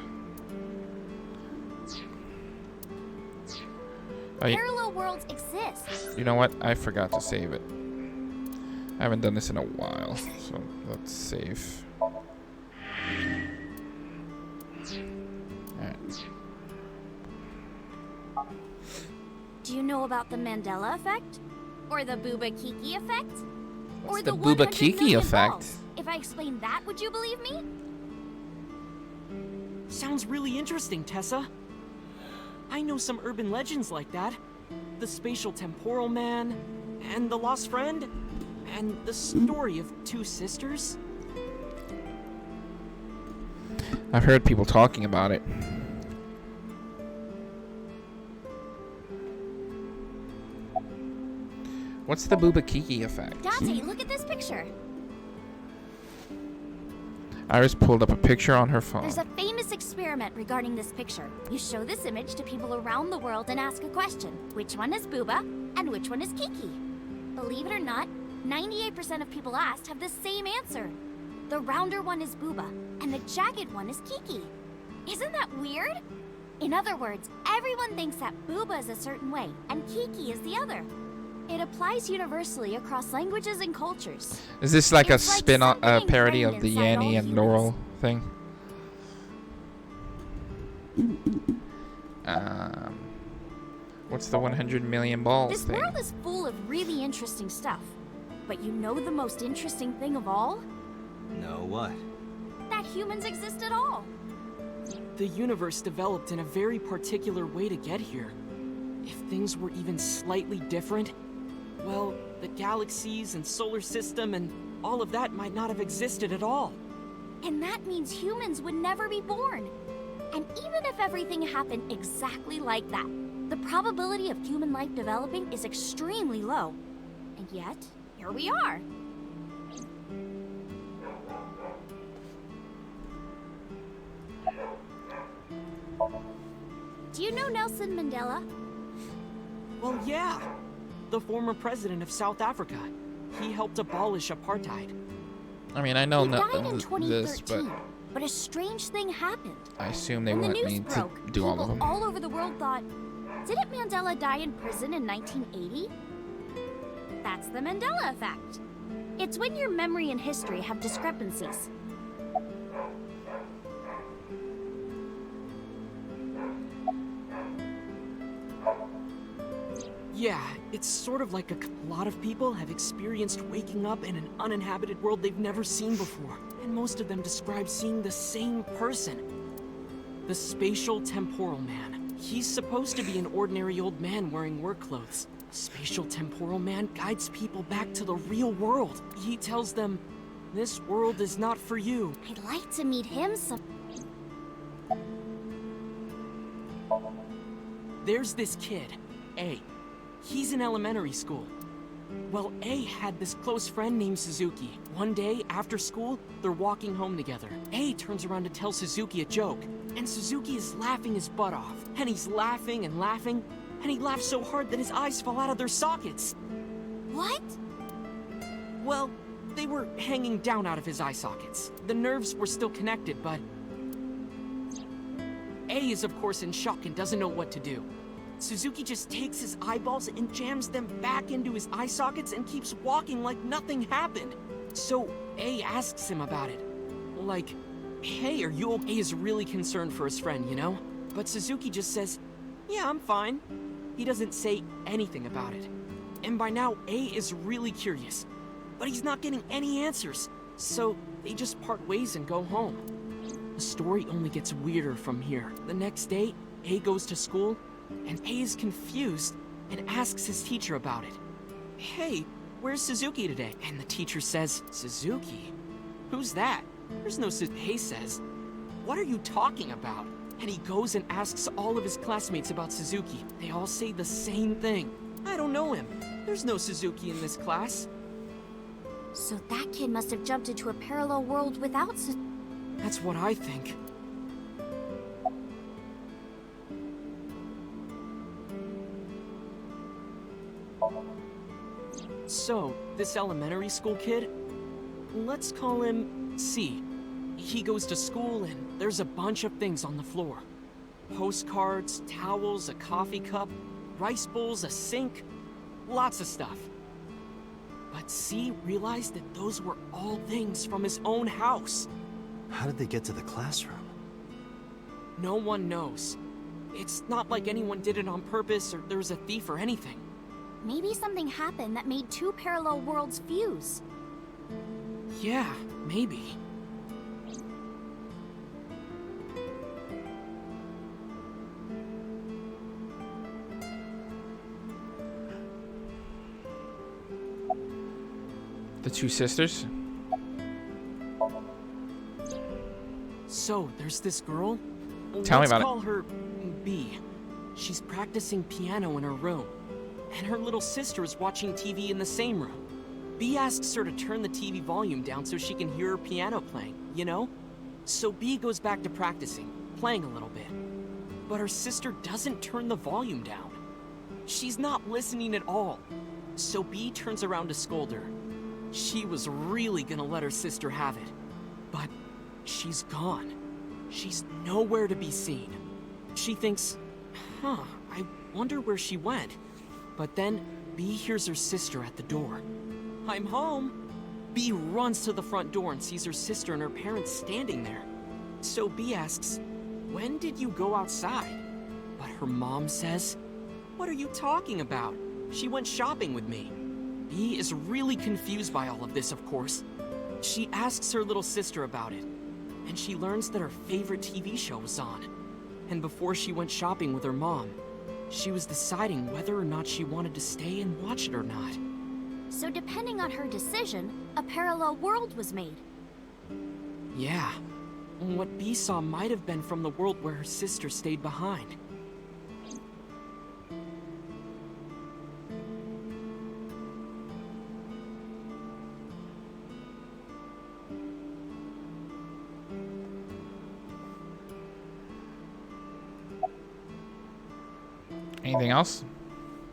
Parallel worlds exist. You know what? I forgot to save it. I haven't done this in a while, so let's save. Alright. Do you know about the Mandela effect? Or the Booba Kiki effect? What's Or the the Booba 100 Kiki million effect? balls? If I explain that, would you believe me? Sounds really interesting, Tessa. I know some urban legends like that. The spatial temporal man, and the lost friend, and the story of two sisters. I've heard people talking about it. What's the Booba Kiki effect? Dante, look at this picture. Iris pulled up a picture on her phone. There's a famous experiment regarding this picture. You show this image to people around the world and ask a question. Which one is Booba and which one is Kiki? Believe it or not, 98% of people asked have the same answer. The rounder one is Booba and the jagged one is Kiki. Isn't that weird? In other words, everyone thinks that Booba is a certain way and Kiki is the other. It applies universally across languages and cultures. Is this like It's a like spin-off something parody ingrained of the inside all Yanni and humans. Laurel thing? What's the 100 million balls This thing? world is full of really interesting stuff. But you know the most interesting thing of all? No, what? That humans exist at all. The universe developed in a very particular way to get here. If things were even slightly different, well, the galaxies and solar system and all of that might not have existed at all. And that means humans would never be born. And even if everything happened exactly like that, the probability of human life developing is extremely low. And yet, here we are. Do you know Nelson Mandela? Well, yeah. The former president of South Africa. He helped abolish apartheid. I mean, I know He died in this, 2013, but a strange thing happened. I assume they When the want news me broke, to do all of people them. all over the world thought, didn't Mandela die in prison in 1980? That's the Mandela effect. It's when your memory and history have discrepancies. Yeah, it's sort of like a lot of people have experienced waking up in an uninhabited world they've never seen before. And most of them describe seeing the same person. The spatial temporal man. He's supposed to be an ordinary old man wearing work clothes. The spatial temporal man guides people back to the real world. He tells them, this world is not for you. I'd like to meet him some. There's this kid, A. He's in elementary school. Well, A had this close friend named Suzuki. One day, after school, they're walking home together. A turns around to tell Suzuki a joke, and Suzuki is laughing his butt off. And he's laughing and laughing, and he laughs so hard that his eyes fall out of their sockets. What? Well, they were hanging down out of his eye sockets. The nerves were still connected, but... A is of course in shock and doesn't know what to do. Suzuki just takes his eyeballs and jams them back into his eye sockets and keeps walking like nothing happened. So A asks him about it. Like, hey, are you okay? A is really concerned for his friend, you know? But Suzuki just says, yeah, I'm fine. He doesn't say anything about it. And by now, A is really curious. But he's not getting any answers. So they just part ways and go home. The story only gets weirder from here. The next day, A goes to school, and A is confused and asks his teacher about it. Hey, where's Suzuki today? And the teacher says, Suzuki? Who's that? There's no Suzuki. A says, what are you talking about? And he goes and asks all of his classmates about Suzuki. They all say the same thing. I don't know him. There's no Suzuki in this class. So that kid must have jumped into a parallel world without That's what I think. So, this elementary school kid, let's call him C. He goes to school and there's a bunch of things on the floor. Postcards, towels, a coffee cup, rice bowls, a sink, lots of stuff. But C realized that those were all things from his own house. How did they get to the classroom? No one knows. It's not like anyone did it on purpose or there was a thief or anything. Maybe something happened that made two parallel worlds fuse. Yeah, maybe. The two sisters? So, there's this girl. Tell me about it. Let's call her B. She's practicing piano in her room. And her little sister is watching TV in the same room. B asks her to turn the TV volume down so she can hear her piano playing, you know? So B goes back to practicing, playing a little bit. But her sister doesn't turn the volume down. She's not listening at all. So B turns around to scold her. She was really gonna let her sister have it. But she's gone. She's nowhere to be seen. She thinks, I wonder where she went. But then B hears her sister at the door. I'm home. B runs to the front door and sees her sister and her parents standing there. So B asks, when did you go outside? But her mom says, what are you talking about? She went shopping with me. B is really confused by all of this, of course. She asks her little sister about it, and she learns that her favorite TV show was on. And before she went shopping with her mom, she was deciding whether or not she wanted to stay and watch it or not. So depending on her decision, a parallel world was made. Yeah. What B saw might have been from the world where her sister stayed behind. Anything else?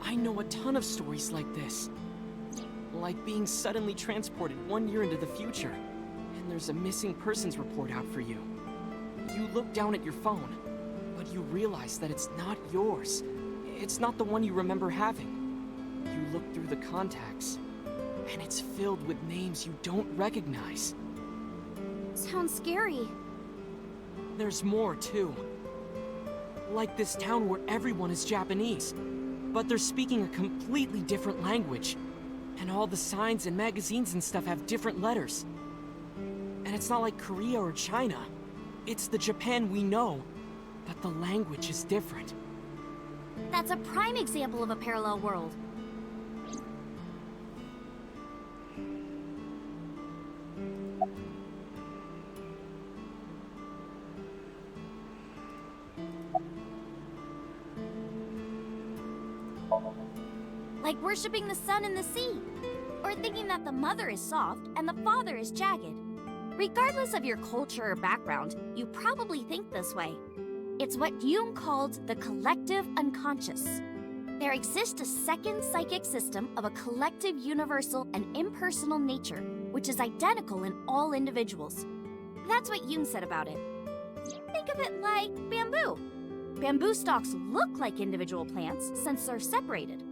I know a ton of stories like this. Like being suddenly transported 1 year into the future, and there's a missing persons report out for you. You look down at your phone, but you realize that it's not yours. It's not the one you remember having. You look through the contacts, and it's filled with names you don't recognize. Sounds scary. There's more, too. Like this town where everyone is Japanese, but they're speaking a completely different language. And all the signs and magazines and stuff have different letters. And it's not like Korea or China. It's the Japan we know, but the language is different. That's a prime example of a parallel world. Like worshipping the sun and the sea, or thinking that the mother is soft and the father is jagged. Regardless of your culture or background, you probably think this way. It's what Jung called the collective unconscious. There exists a second psychic system of a collective universal and impersonal nature, which is identical in all individuals. That's what Jung said about it. Think of it like bamboo. Bamboo stalks look like individual plants since they're separated.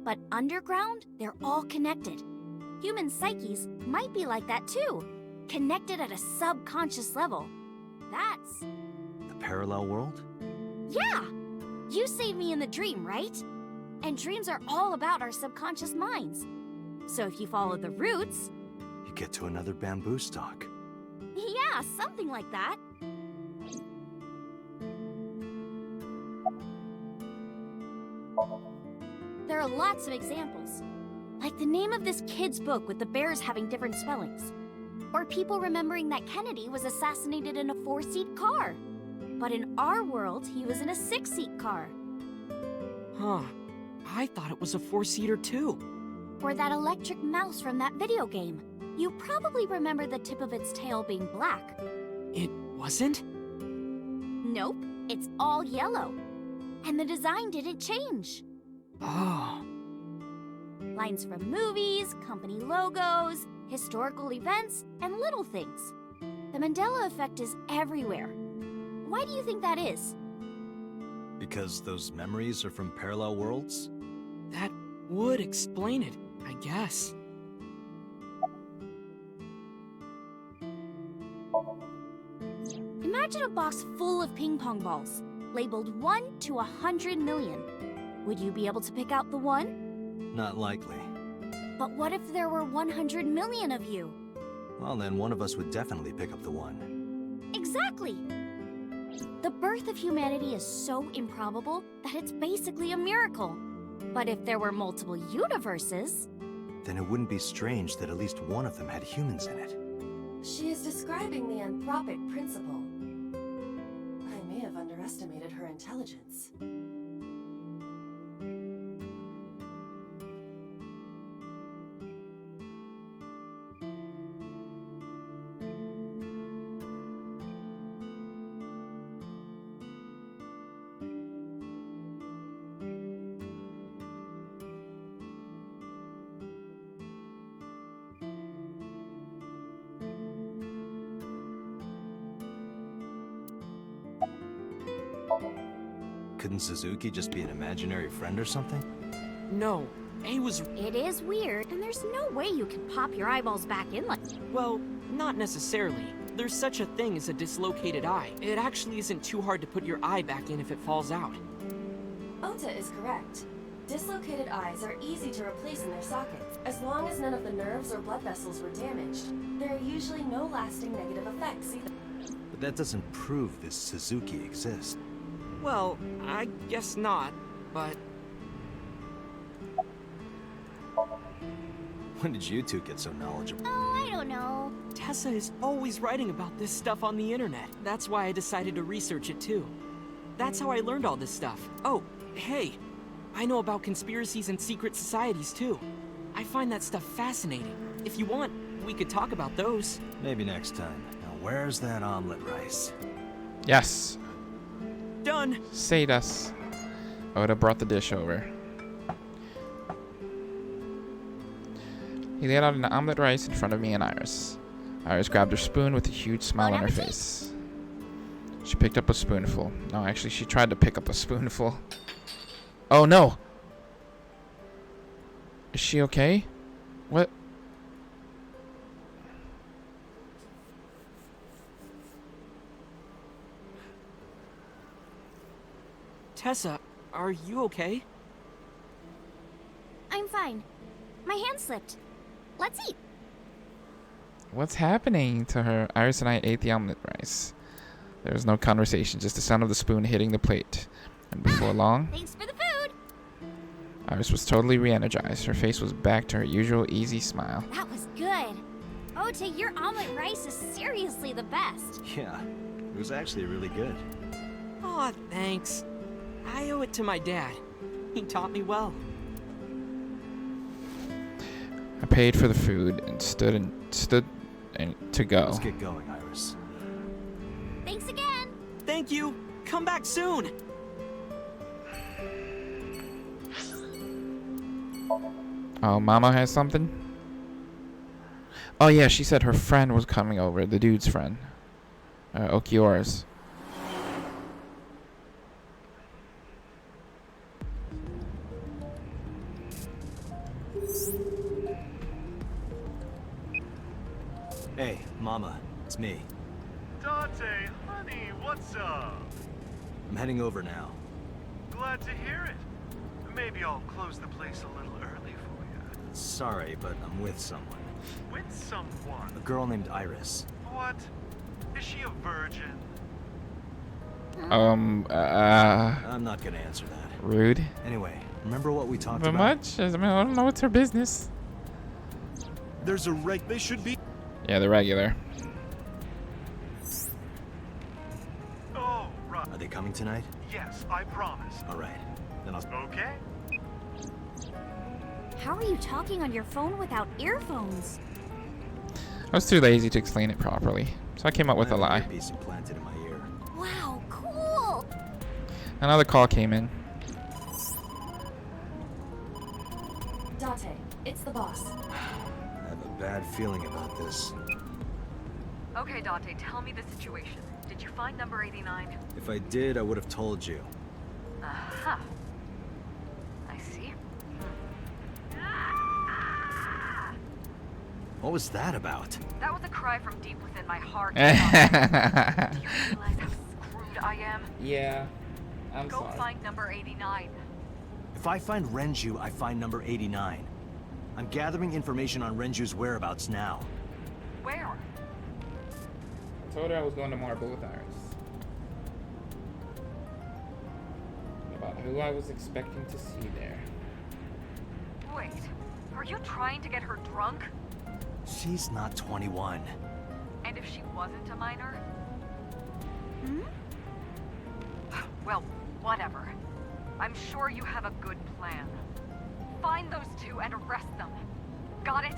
But underground, they're all connected. Human psyches might be like that too, connected at a subconscious level. That's... The parallel world? Yeah! You saved me in the dream, right? And dreams are all about our subconscious minds. So if you follow the roots... You get to another bamboo stalk. Yeah, something like that. There are lots of examples. Like the name of this kid's book with the bears having different spellings. Or people remembering that Kennedy was assassinated in a 4-seat car. But in our world, he was in a 6-seat car. Huh. I thought it was a 4-seater too. Or that electric mouse from that video game. You probably remember the tip of its tail being black. It wasn't? Nope, it's all yellow. And the design didn't change. Oh. Lines from movies, company logos, historical events, and little things. The Mandela effect is everywhere. Why do you think that is? Because those memories are from parallel worlds? That would explain it, I guess. Imagine Imagine a box full of ping pong balls, labeled 1 to 100 million. Would you be able to pick out the one? Not likely. But what if there were 100 million of you? Well, then one of us would definitely pick up the one. Exactly! The birth of humanity is so improbable that it's basically a miracle. But if there were multiple universes... Then it wouldn't be strange that at least one of them had humans in it. She is describing the anthropic principle. I may have underestimated her intelligence. Couldn't Suzuki just be an imaginary friend or something? No, A was... It is weird, and there's no way you can pop your eyeballs back in like... Well, not necessarily. There's such a thing as a dislocated eye. It actually isn't too hard to put your eye back in if it falls out. Ota is correct. Dislocated eyes are easy to replace in their sockets. As long as none of the nerves or blood vessels were damaged, there are usually no lasting negative effects either. But that doesn't prove this Suzuki exists. Well, I guess not, but... When did you two get so knowledgeable? Oh, I don't know. Tessa is always writing about this stuff on the internet. That's why I decided to research it too. That's how I learned all this stuff. Oh, hey, I know about conspiracies and secret societies too. I find that stuff fascinating. If you want, we could talk about those. Maybe next time. Now where's that omelet rice? Yes. Done. Save us. Oda brought the dish over. He laid out an omelet rice in front of me and Iris. Iris grabbed her spoon with a huge smile on her face. She picked up a spoonful. No, actually, she tried to pick up a spoonful. Oh, no! Is she okay? What? Tessa, are you okay? I'm fine. My hand slipped. Let's eat. What's happening to her? Iris and I ate the omelet rice. There was no conversation, just the sound of the spoon hitting the plate. And before long, Thanks for the food. Iris was totally re-energized. Her face was back to her usual easy smile. That was good. Ota, your omelet rice is seriously the best. Yeah, it was actually really good. Aw, thanks. I owe it to my dad. He taught me well. I paid for the food and stood to go. Let's get going, Iris. Thanks again. Thank you. Come back soon. Oh, Mama has something? Oh yeah, she said her friend was coming over, the dude's friend. Okiora's. Hey, Mama, it's me. Dante, honey, what's up? I'm heading over now. Glad to hear it. Maybe I'll close the place a little early for you. Sorry, but I'm with someone. With someone? A girl named Iris. What? Is she a virgin? I'm not gonna answer that. Rude. Anyway, remember what we talked But about? much? I mean, I don't know what's her business. There's a reg. They should be. Yeah, the regular. Oh, right. Are they coming tonight? Yes, I promise. All right. Then I'll... Okay? How are you talking on your phone without earphones? I was too lazy to explain it properly, so I came up with a lie. Piece implanted in my ear. Wow, cool. Another call came in. Dante, it's the boss. I have a bad feeling about this. Okay, Dante, tell me the situation. Did you find number 89? If I did, I would have told you. Aha. I see. What was that about? That was a cry from deep within my heart. Do you realize how I am? Yeah. I'm Go sorry. find number 89. If I find Renju, I find number 89. I'm gathering information on Renju's whereabouts now. Where? I told her I was going to Marble with Iris. About who I was expecting to see there. Wait, are you trying to get her drunk? She's not 21. And if she wasn't a minor? Hmm? Well, whatever. I'm sure you have a good plan. Find those two and arrest them. Got it?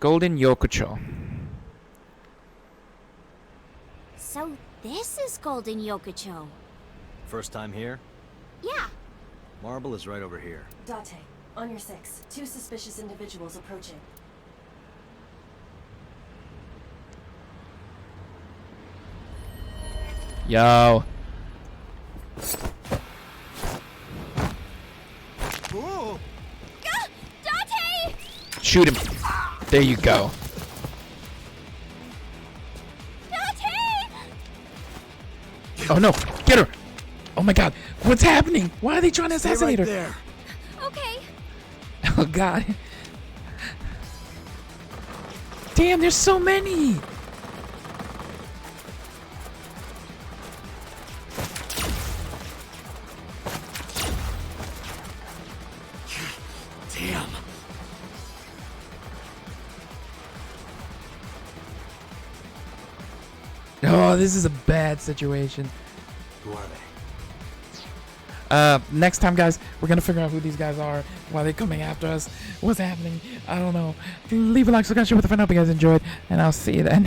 Golden Yokucho. So this is Golden Yokucho. First time here? Yeah. Marble is right over here. Date, on your 6, 2 suspicious individuals approaching. Yo. Ooh. Date! Shoot him. There you go. Date! Oh no. Get her. Oh my god. What's happening? Why are they trying to assassinate her? There. Okay. Oh god. Damn, there's so many. Damn. Oh, this is a bad situation. Who are they? Next time, guys, we're gonna figure out who these guys are, why they're coming after us, what's happening. I don't know. Leave a like, subscribe, share with a friend. Hope you guys enjoyed, and I'll see you then.